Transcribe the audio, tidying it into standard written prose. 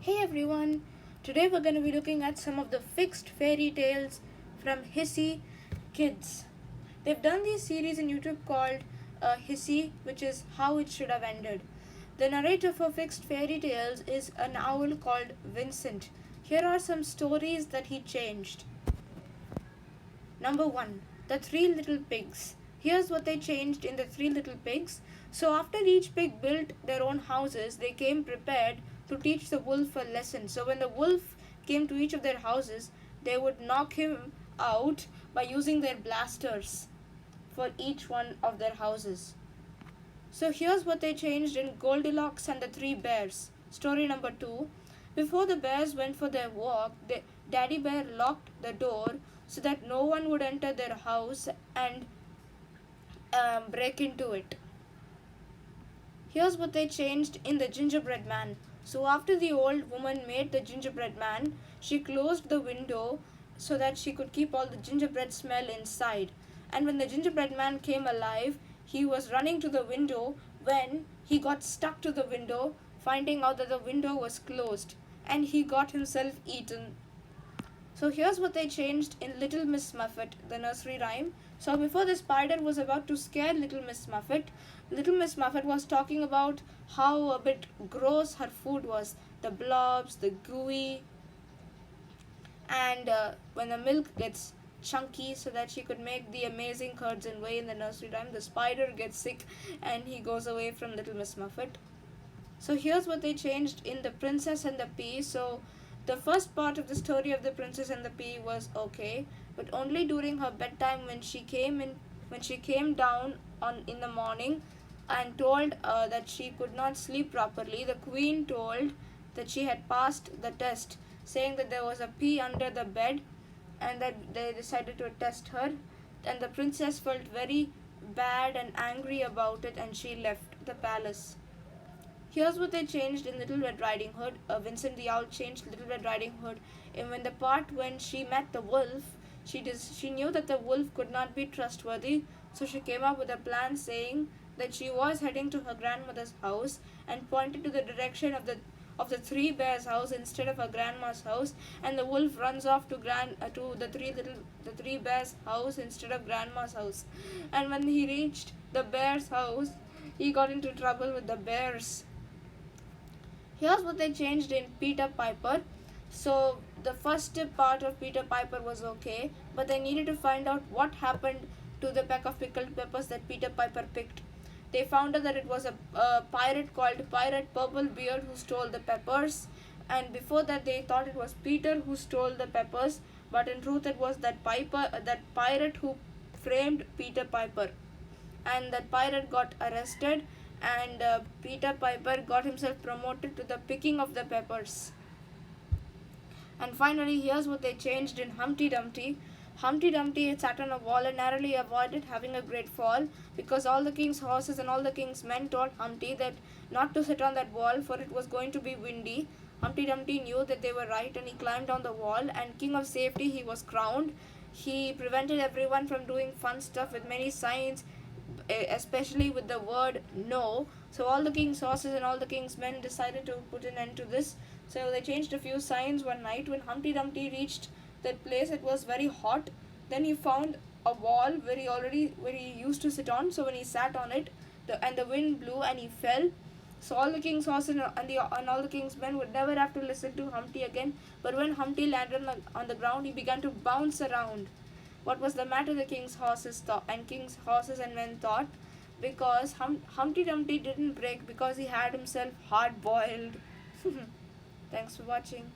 Hey everyone! Today we're going to be looking at some of the fixed fairy tales from HISHE Kids. They've done this series on YouTube called HISHE, which is How It Should Have Ended. The narrator for fixed fairy tales is an owl called Vincent. Here are some stories that he changed. Number 1. The Three Little Pigs. Here's what they changed in the Three Little Pigs. So after each pig built their own houses, they came prepared to teach the wolf a lesson. So when the wolf came to each of their houses, they would knock him out by using their blasters for each one of their houses. So here's what they changed in Goldilocks and the Three Bears. Story number 2. Before the bears went for their walk, Daddy Bear locked the door so that no one would enter their house and break into it. Here's what they changed in the Gingerbread Man. So after the old woman made the gingerbread man, she closed the window so that she could keep all the gingerbread smell inside. And when the gingerbread man came alive, he was running to the window when he got stuck to the window, finding out that the window was closed, and he got himself eaten. So here's what they changed in Little Miss Muffet, the nursery rhyme. So before the spider was about to scare Little Miss Muffet was talking about how a bit gross her food was. The blobs, the gooey, and when the milk gets chunky so that she could make the amazing curds and whey in the nursery rhyme, the spider gets sick and he goes away from Little Miss Muffet. So here's what they changed in The Princess and the Pea. So the first part of the story of The Princess and the Pea was okay, but only during her bedtime when she came down in the morning and told that she could not sleep properly. The queen told that she had passed the test, saying that there was a pea under the bed and that they decided to test her, and the princess felt very bad and angry about it and she left the palace. Here's what they changed in Little Red Riding Hood. Vincent the Owl changed Little Red Riding Hood. And when the part when she met the wolf, she knew that the wolf could not be trustworthy, so she came up with a plan saying that she was heading to her grandmother's house and pointed to the direction of the three bears' house instead of her grandma's house, and the wolf runs off to the three bears' house instead of grandma's house. And when he reached the bear's house, he got into trouble with the bears. Here's what they changed in Peter Piper. So the first part of Peter Piper was okay, but they needed to find out what happened to the peck of pickled peppers that Peter Piper picked. They found out that it was a pirate called Pirate Purplebeard who stole the peppers, and before that they thought it was Peter who stole the peppers, but in truth it was that pirate who framed Peter Piper, and that pirate got arrested, and Peter Piper got himself promoted to the picking of the peppers. And finally, here's what they changed in Humpty Dumpty. Humpty Dumpty sat on a wall and narrowly avoided having a great fall because all the king's horses and all the king's men told Humpty that not to sit on that wall, for it was going to be windy. Humpty Dumpty knew that they were right and he climbed down the wall, and King of Safety he was crowned. He prevented everyone from doing fun stuff with many signs, especially with the word no. So all the king's horses and all the king's men decided to put an end to this. So they changed a few signs one night. When Humpty Dumpty reached that place, it was very hot. Then he found a wall where he used to sit on. So when he sat on it, the wind blew and he fell. So all the king's horses and all the king's men would never have to listen to Humpty again. But when Humpty landed on the ground, he began to bounce around. What was the matter, the king's horses and men thought, because Humpty Dumpty didn't break because he had himself hard boiled. Thanks for watching.